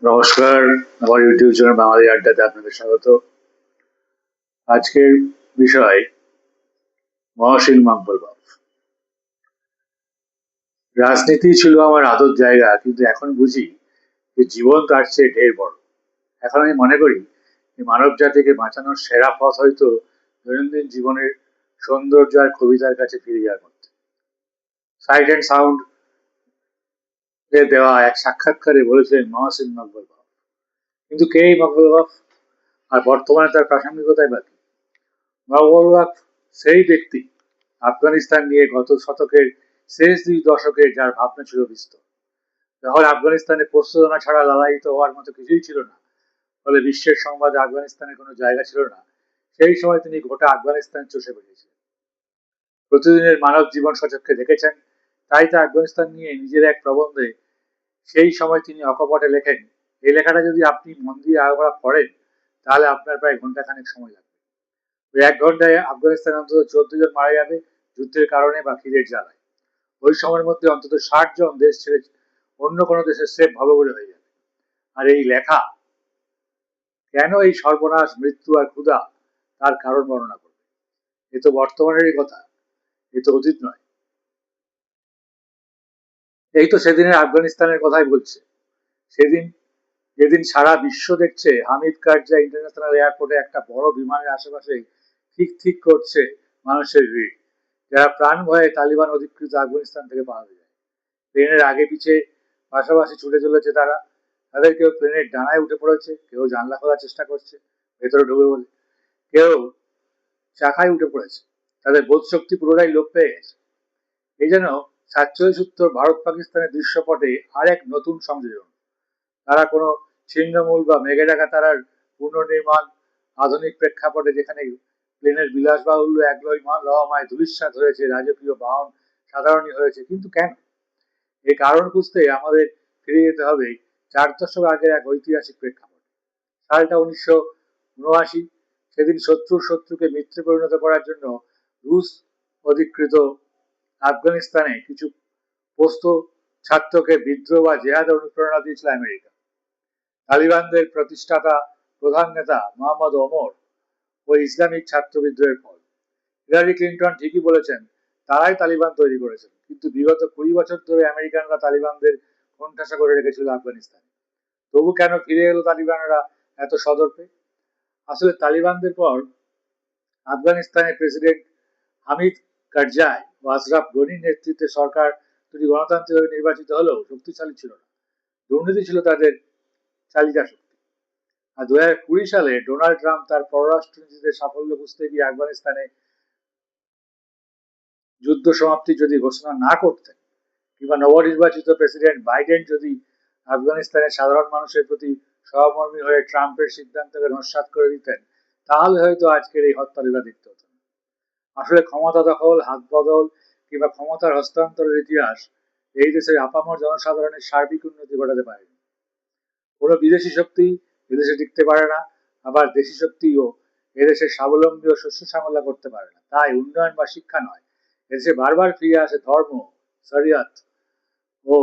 নমস্কার, আমার YouTube channel বাঙালি আড্ডাতে আপনাদের স্বাগত। আজকের বিষয় মহসিন মকবুল। রাজনীতি ছিল আমার আদর জায়গা, কিন্তু এখন বুঝি যে জীবন তার চেয়ে ঢের বড়। এখন আমি মনে করি যে মানব জাতিকে বাঁচানোর সেরা পথ হয়তো দৈনন্দিন জীবনের সৌন্দর্য আর কবিতার কাছে ফিরে যাওয়ার মধ্যে। সাইট অ্যান্ড সাউন্ড এ দেওয়া এক সাক্ষাৎকারে বলেছিলেন মহসিন মকবুল। কিন্তু কে এই মকবুল? আর বর্তমানে তার প্রাসঙ্গিকতায় বাকি। মকবুল সেই ব্যক্তি আফগানিস্তান নিয়ে গত শতকের শেষ 2 দশকের যার ভাবনা ছিল বিস্তর। যখন আফগানিস্তানে প্রস্তাবনা ছাড়া লালায়িত হওয়ার মতো কিছুই ছিল না, ফলে বিশ্বের সংবাদে আফগানিস্তানের কোনো জায়গা ছিল না, সেই সময় তিনি গোটা আফগানিস্তান চষে বেরিয়েছিলেন। প্রতিদিনের মানব জীবন সচক্ষে দেখেছেন। তাই তো আফগানিস্তান নিয়ে নিজের এক প্রবন্ধে সেই সময় তিনি অকপটে লেখেন, এই লেখাটা যদি আপনি মন দিয়ে আগাগোড়া পড়েন, তাহলে আপনার প্রায় ঘন্টাখানেক সময় লাগবে। ওই 1 ঘন্টায় আফগানিস্তানে অন্তত 14 জন মারা যাবে, যুদ্ধের কারণে বা খিদের জ্বালায়। ওই সময়ের মধ্যে অন্তত 60 জন দেশ ছেড়ে অন্য কোনো দেশে সেফ হবে বলে হয়ে যাবে। আর এই লেখা কেন এই সর্বনাশ, মৃত্যু আর ক্ষুধা, তার কারণ বর্ণনা করবে। এ তো বর্তমানেরই কথা, এ তো অতীত নয়। এই তো সেদিনের আফগানিস্তানের কথাই বলছে। সেদিন যেদিন সারা বিশ্ব দেখছে হামিদ কারজাই ইন্টারন্যাশনাল এয়ারপোর্টে একটা বড় বিমানের আশেপাশে ঠিক ঠিক করছে মানুষের ভিড়, যারা প্রাণ ভয়ে তালিবান অধিকৃত আফগানিস্তান থেকে পালাতে যায়। প্লেনের আগে পিছে পাশাপাশি ছুটে চলেছে তারা। তাদের কেউ প্লেনের ডানায় উঠে পড়েছে, কেউ জানলা খোলার চেষ্টা করছে ভেতরে ঢুকে বলে, কেউ চাকায় উঠে পড়েছে। তাদের বোধ শক্তি পুরোটাই লোপ পেয়ে গেছে। এই যেন 47 ভারত পাকিস্তানের দৃশ্যপটে আরেক নতুন সংযোজন। তারা কোনো ছিন্নমূল বা মেঘে ঢাকা তারার পুনর্নির্মাণ আধুনিক প্রেক্ষাপটে, যেখানে প্লেনের বিলাসবাহুল্য লহমায় ধূলিসাৎ হয়েছে, রাজকীয় বাহন সাধারণই হয়েছে। কিন্তু কেন? এই কারণ খুঁজতে আমাদের ফিরে যেতে হবে 4 দশক আগের এক ঐতিহাসিক প্রেক্ষাপট। সালটা 1979। সেদিন শত্রুকে মিত্রে পরিণত করার জন্য রুশ অধিকৃত আফগানিস্তানে কিছু পোস্ত ছাত্রকে বিদ্রোহ বা জেহাদে অনুপ্রেরণা দিয়েছিল আমেরিকা। তালিবানদের প্রতিষ্ঠাতা প্রধান নেতা মোহাম্মদ ওমর ও ইসলামিক ছাত্র বিদ্রোহের ফল। হিলারি ক্লিন্টন ঠিকই বলেছেন, তারাই তালিবান তৈরি করেছেন, কিন্তু বিগত 20 বছর ধরে আমেরিকানরা তালিবানদের কোণঠাসা করে রেখেছিল আফগানিস্তানে। তবু কেন ফিরে এলো তালিবানরা এত সদর্পে? আসলে তালিবানদের পর আফগানিস্তানের প্রেসিডেন্ট হামিদ কারজাই ও আশরাফ গনির নেতৃত্বে সরকার দুটি গণতান্ত্রিকভাবে নির্বাচিত হলেও শক্তিশালী ছিল না। দুর্নীতি ছিল তাদের চালিকা শক্তি। আর 2020 সালে ডোনাল্ড ট্রাম্প তার পররাষ্ট্রনীতিতে সাফল্য বুঝতে গিয়ে আফগানিস্তানে যুদ্ধ সমাপ্তি যদি ঘোষণা না করতেন, কিংবা নবনির্বাচিত প্রেসিডেন্ট বাইডেন যদি আফগানিস্তানের সাধারণ মানুষের প্রতি সহমর্মী হয়ে ট্রাম্পের সিদ্ধান্তকে নস্যাৎ করে দিতেন, তাহলে হয়তো আজকের এই হত্যালীলা দেখতে হতো না। আসলে ক্ষমতা দখল, হাত বদল কিংবা ক্ষমতার হস্তান্তরের ইতিহাস এই দেশের আপামর জনসাধারণের সার্বিক উন্নতি ঘটাতে পারেনি। কোনো বিদেশি শক্তি এদেশে টিকতে পারে না, আবার দেশি শক্তিও এদেশের স্বাবলম্বী ও শস্য শ্যামলা করতে পারে না। তাই উন্নয়ন বা শিক্ষা নয়, এদেশে বারবার ফিরে আসে ধর্ম, শরিয়ত ও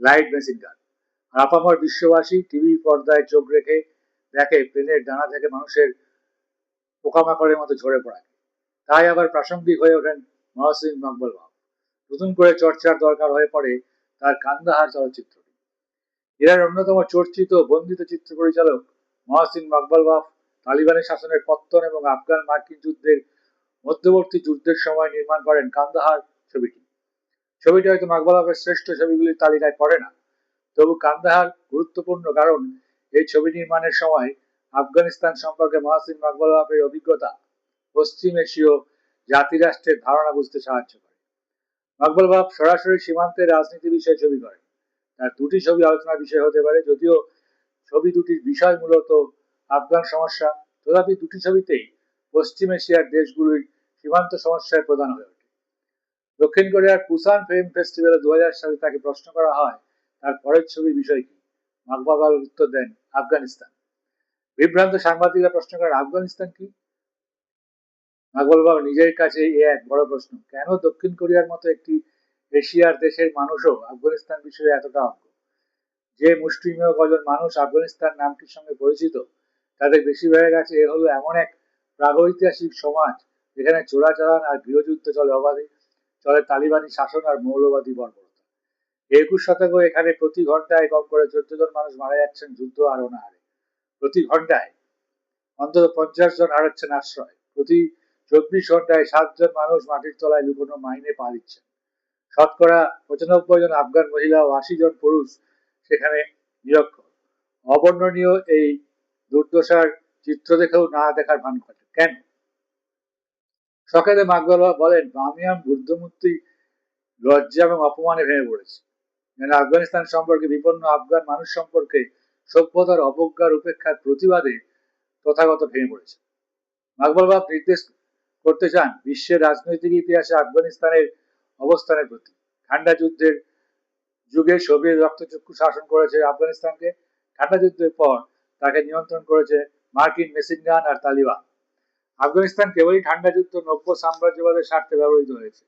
লাইট মেশিন গান। আর আপামর বিশ্ববাসী টিভি পর্দায় চোখ রেখে দেখে প্লেনের ডানা থেকে মানুষের পোকামাকড়ের মতো ঝরে পড়া। তাই আবার প্রাসঙ্গিক হয়ে ওঠেন মহসিন মকবুল। নতুন করে চর্চার দরকার হয়ে পড়ে তার কান্দাহার চলচ্চিত্রটি। ইরানের অন্যতম চর্চিত বন্দিত চিত্র পরিচালক মহসিন মকবুল তালিবানের শাসনের পত্তন এবং আফগান মার্কিন যুদ্ধের মধ্যবর্তী যুদ্ধের সময় নির্মাণ করেন কান্দাহার ছবিটি। ছবিটি হয়তো মকবুলের শ্রেষ্ঠ ছবিগুলির তালিকায় পড়ে না, তবু কান্দাহার গুরুত্বপূর্ণ, কারণ এই ছবি নির্মাণের সময় আফগানিস্তান সম্পর্কে মহসিন মকবুলের অভিজ্ঞতা পশ্চিম এশীয় জাতিরাষ্ট্রের ধারণা বুঝতে সাহায্য করে। মকবুল সরাসরি সীমান্তের রাজনীতি বিষয়ে ছবি করেন। তার দুটি ছবি আলোচনার বিষয় হতে পারে, যদিও ছবি দুটির বিষয় মূলত আফগান সমস্যা, তথাপি দুটি ছবিতেই পশ্চিম এশিয়ার দেশগুলির সীমান্ত সমস্যায় প্রধান হয়ে ওঠে। দক্ষিণ কোরিয়ার পুসান ফিল্ম ফেস্টিভ্যালে 2000 সালে তাকে প্রশ্ন করা হয় তার পরের ছবির বিষয় কি। মকবুল উত্তর দেন, আফগানিস্তান। বিভ্রান্ত সাংবাদিকরা প্রশ্ন করেন, আফগানিস্তান কি? মকবুল নিজের কাছে এ এক বড় প্রশ্ন, কেন দক্ষিণ কোরিয়ার মতো একটি এশিয়ার দেশের মানুষও আফগানিস্তান বিষয়ে এতটা অজ্ঞ? যে মুষ্টিমেয় কজন মানুষ আফগানিস্তান নামটির সঙ্গে পরিচিত, তাদের বেশিরভাগের কাছে এ হলো এমন এক প্রাগৈতিহাসিক সমাজ যেখানে চোরাচালান আর গৃহযুদ্ধ চলে অবাধে, চলে তালিবানি শাসন আর মৌলবাদী বর্বরতা। 21 শতকে এখানে প্রতি ঘন্টায় কম করে 14 জন মানুষ মারা যাচ্ছেন যুদ্ধ আর অনাহারে। প্রতি ঘন্টায় অন্তত 50 জন হারাচ্ছেন আশ্রয়। প্রতি 24 ঘন্টায় 7 জন মানুষ মাটির তলায় লুকোনো মাইনে পা দিচ্ছেন। শতকরা 95 জন আফগান মহিলা ও 80 জন পুরুষ সেখানে নিরক্ষর। অবর্ণনীয় এই দুর্দশার চিত্র দেখেও না দেখার ভান করে কেন? সকালে মাকবল বলেন, বামিয়ান বুদ্ধমূর্তি লজ্জা এবং অপমানে ভেঙে পড়েছে। যেন আফগানিস্তান সম্পর্কে বিপন্ন আফগান মানুষ সম্পর্কে সভ্যতার অবজ্ঞার উপেক্ষার প্রতিবাদে তথাগত ভেঙে পড়েছে। মাকবল বাব নির্দেশ করতে চান বিশ্বের রাজনৈতিক ইতিহাসে আফগানিস্তানের অবস্থানের প্রতি। ঠান্ডা যুদ্ধের যুগে সোভিয়েত রক্তচক্ষু শাসন করেছে আফগানিস্তানকে। ঠান্ডা যুদ্ধের পর তাকে নিয়ন্ত্রণ করেছে মার্কিন মেশিনগান আর তালিবান। আফগানিস্তান কেবলই ঠান্ডা যুদ্ধ নব্য সাম্রাজ্যবাদের স্বার্থে ব্যবহৃত হয়েছে।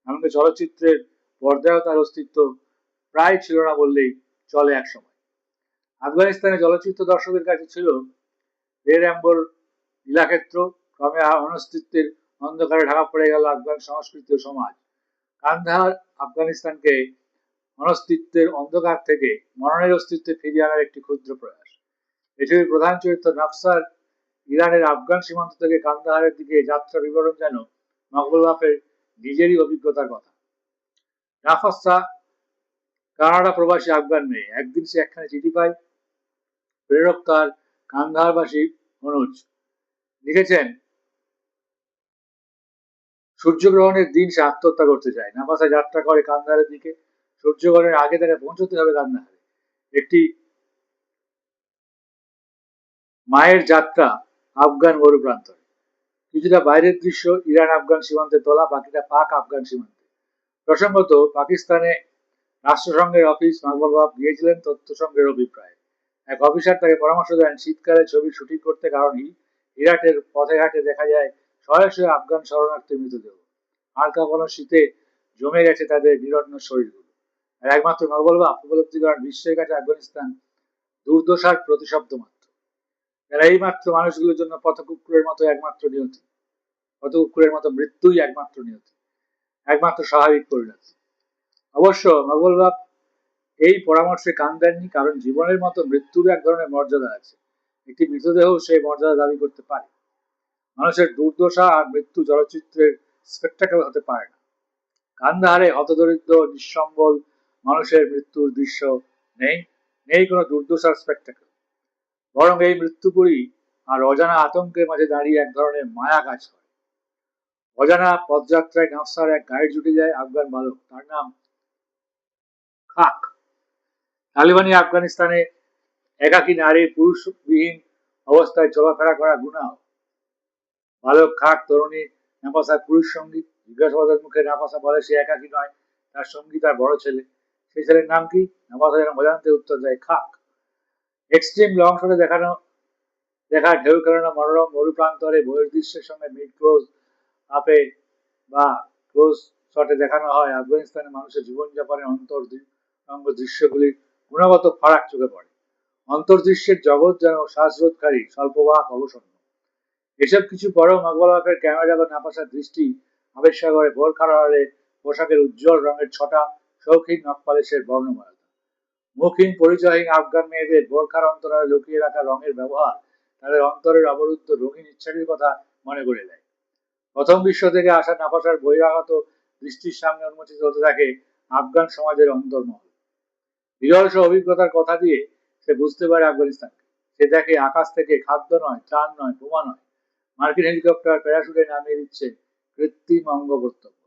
এমনকি চলচ্চিত্রের পর্দায়ও তার অস্তিত্ব প্রায় ছিল না বললেই চলে একসময়। আফগানিস্তানে চলচ্চিত্র দর্শকদের কাছে ছিল বেরম্বর লীলাক্ষেত্র। ক্রমে অনস্তিত্বের অন্ধকারে ঢাকা পড়ে গেল আফগান সংস্কৃতি ও সমাজ। কান্দাহার আফগানিস্তানকে অনস্তিত্বের অন্ধকার থেকে মরণের অস্তিত্বে ফিরিয়ে আনার একটি ক্ষুদ্র প্রয়াস। এছাড়া প্রধান চরিত্র নাফসার ইরানের আফগান সীমান্ত থেকে কান্দাহারের দিকে যাত্রা বিবরণ যেন মকবুল বাফের নিজেরই অভিজ্ঞতার কথা। নাফাসা কানাডা প্রবাসী আফগান মেয়ে। একদিন সে একখানে চিঠি পায়। প্রেরক তার কান্দাহারবাসী অনুজ। লিখেছেন, সূর্যগ্রহণের দিন সে আত্মহত্যা করতে চায়। নাফাসা যাত্রা করে কান্দাহারের দিকে। সূর্যগ্রহণের আগে তাকে পৌঁছতে হবে কান্দাহারে। একটি মায়ের যাত্রা আফগান মরুপ্রান্তরে। কিছুটা বাইরের দৃশ্য ইরান আফগান সীমান্তে তোলা, বাকিটা পাক আফগান সীমান্তে। প্রসঙ্গত, পাকিস্তানে রাষ্ট্রসংঘের অফিস মাকবুল বাব গিয়েছিলেন তথ্য সংঘের অভিপ্রায়। এক অফিসার তাকে পরামর্শ দেন শীতকালে ছবি শুটিং করতে, কারণই ইরাটের পথে ঘাটে দেখা যায় শয়ে শয়ে আফগান শরণার্থীর মৃতদেহ। আর কাঁপানো শীতে জমে গেছে তাদের নিরন্ন শরীরগুলো। আর একমাত্র মাকবুল বাব উপলব্ধি করেন বিশ্বের কাছে আফগানিস্তান দুর্দশার প্রতিশব্দ মাত্র। এরা এই মাত্র মানুষগুলোর জন্য পথকুকুরের মতো একমাত্র নিয়তি। পথকুকুরের মতো মৃত্যুই একমাত্র নিয়তি, একমাত্র স্বাভাবিক পরিণতি। অবশ্য মাকবুল বাব এই পরামর্শে কান দেননি, কারণ জীবনের মতো মৃত্যুর এক ধরনের মর্যাদা আছে। একটি মৃতদেহ সেই মর্যাদা দাবি করতে পারে। মানুষের দুর্দশা আর মৃত্যু চলচ্চিত্রের স্পেকটাকেল হতে পারে না। কান্দাহারে হতদরিদ্র নিঃসম্বল মানুষের মৃত্যুর দৃশ্য নেই, নেই কোনো দুর্দশার স্পেকটাকেল। বরং এই মৃত্যুপুরী আর অজানা আতঙ্কের মাঝে দাঁড়িয়ে এক ধরনের মায়া কাজ করে। অজানা পদযাত্রায় নাফসার এক গাইড জুটে যায়, আফগান বালক। তার নাম খাক। তালিবানি আফগানিস্তানে একাকী নারী পুরুষবিহীন অবস্থায় চলাফেরা করা গুনাহ। বালক খাক তরুণী নাফাসার পুরুষ সঙ্গী। জিজ্ঞাসাবাদের মুখে নাফাসা বলে সে একাকী নয়, তার সঙ্গী তার বড় ছেলে। সেই ছেলের নাম কি? নাফাসা যেন অজান্তে উত্তর দেয়, খাক। এক্সট্রিম লং শটে দেখা ঢেউ খেলানো মনোরম মরুপ্রান্তরে বহির্দৃশ্যের সঙ্গে মিড ক্লোজ আপে বা ক্লোজ শটে দেখানো হয় আফগানিস্তানের মানুষের জীবনযাপনের অন্তরঙ্গ দৃশ্যগুলির গুণগত ফারাক চোখে পড়ে। অন্তর্দৃশ্যের জগৎ যেন শ্বাসরোধকারী স্বল্পবাক অবসন্ন। এসব কিছু পরেও মাকবুল বাফের ক্যামেরা জগৎ নাফাসার দৃষ্টি আবেশা করে বোরখার আড়ালে পোশাকের উজ্জ্বল রঙের ছটা, শৌখিন নখপালিশের বর্ণময়তা। মুখহীন পরিচয়হীন আফগান মেয়েদের বোরখার অন্তরালে লুকিয়ে রাখা রঙের ব্যবহার তাদের অন্তরের অবরুদ্ধ রঙিন ইচ্ছাটির কথা মনে করে দেয়। প্রথম বিশ্ব থেকে আসা নাফাসার বহিরাগত দৃষ্টির সামনে উন্মোচিত হতে থাকে আফগান সমাজের অন্তর্মহল। বিরল অভিজ্ঞতার কথা দিয়ে সে বুঝতে পারে আফগানিস্তানকে। সে দেখে আকাশ থেকে খাদ্য নয়, ত্রাণ নয়, বোমা নয়, মার্কিন হেলিকপ্টার প্যারাশুটে নামিয়ে দিচ্ছে কৃত্রিম অঙ্গ প্রত্যঙ্গ।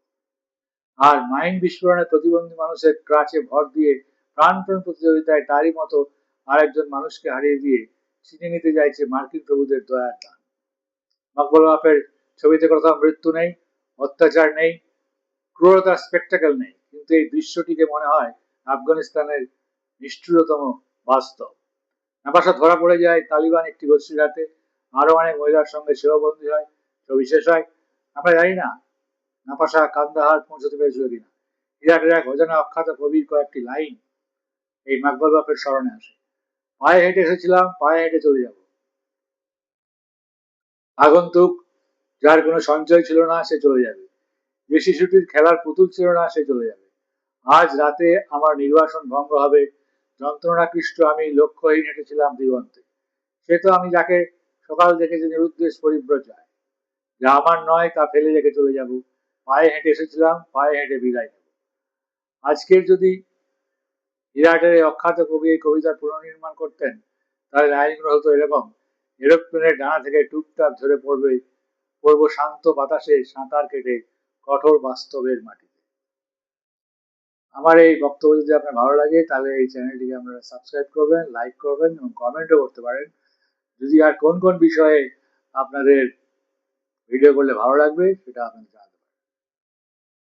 আর মাইন বিস্ফোরণে প্রতিবন্ধী মানুষের ক্রাচে ভর দিয়ে প্রাণপণ প্রতিযোগিতায় তারই মতো আরেকজন মানুষকে হারিয়ে দিয়ে ছিনে নিতে চাইছে মার্কিন প্রভুদের দয়ার দান। মকবুল বাফের ছবিতে কোথাও মৃত্যু নেই, অত্যাচার নেই, ক্রূরতার স্পেকটাকেল নেই, কিন্তু এই দৃশ্যটিকে মনে হয় আফগানিস্তানের নিষ্ঠুরতম বাস্তব। নাফাসা ধরা পড়ে যায় তালিবান একটি গোষ্ঠীর হাতে। আরো অনেক মহিলার সঙ্গে সেও বন্দী হয়। ছবি শেষ হয়। আমরা জানি না নাফাসা কান্দাহার পৌঁছতে পেরেছিল কিনা। ইরাকের এক অজানা অখ্যাত কবির কয়েকটি লাইন এই মাকবল বাপের স্মরণে আসে। পায়ে হেঁটে এসেছিলাম, পায়ে হেঁটে চলে যাব। আগন্তুক যার কোনো সঞ্চয় ছিল না সে চলে যাবে, যে শিশুটির খেলার পুতুল ছিল না সে চলে যাবে। আজ রাতে আমার নির্বাসন ভঙ্গ হবে, যন্ত্রণাকৃষ্ট আমি লক্ষ্যহীন হেঁটেছিলাম দিগন্তে। সে তো আমি যাকে সকাল দেখেছি নিরুদ্দেশ পরিব্রজায়, যা আমার নয় তা ফেলে রেখে চলে যাব। পায়ে হেঁটে এসেছিলাম, পায়ে হেঁটে বিদায় নেব। আজকের যদি বিরাটের এই অখ্যাত কবি এই কবিতার পুনর্নির্মাণ করতেন, তাহলে লাইনগুলো হতো এরকম: এরোপ্লেনের ডানা থেকে টুকটাক ঝরে পড়বো শান্ত বাতাসে সাঁতার কেটে কঠোর বাস্তবের মাটিতে। আমার এই বক্তব্য যদি আপনার ভালো লাগে তাহলে এই চ্যানেলটিকে আপনারা সাবস্ক্রাইব করবেন, লাইক করবেন এবং কমেন্টও করতে পারেন। যদি আর কোন কোন বিষয়ে আপনাদের ভিডিও করলে ভালো লাগবে সেটা আপনাদের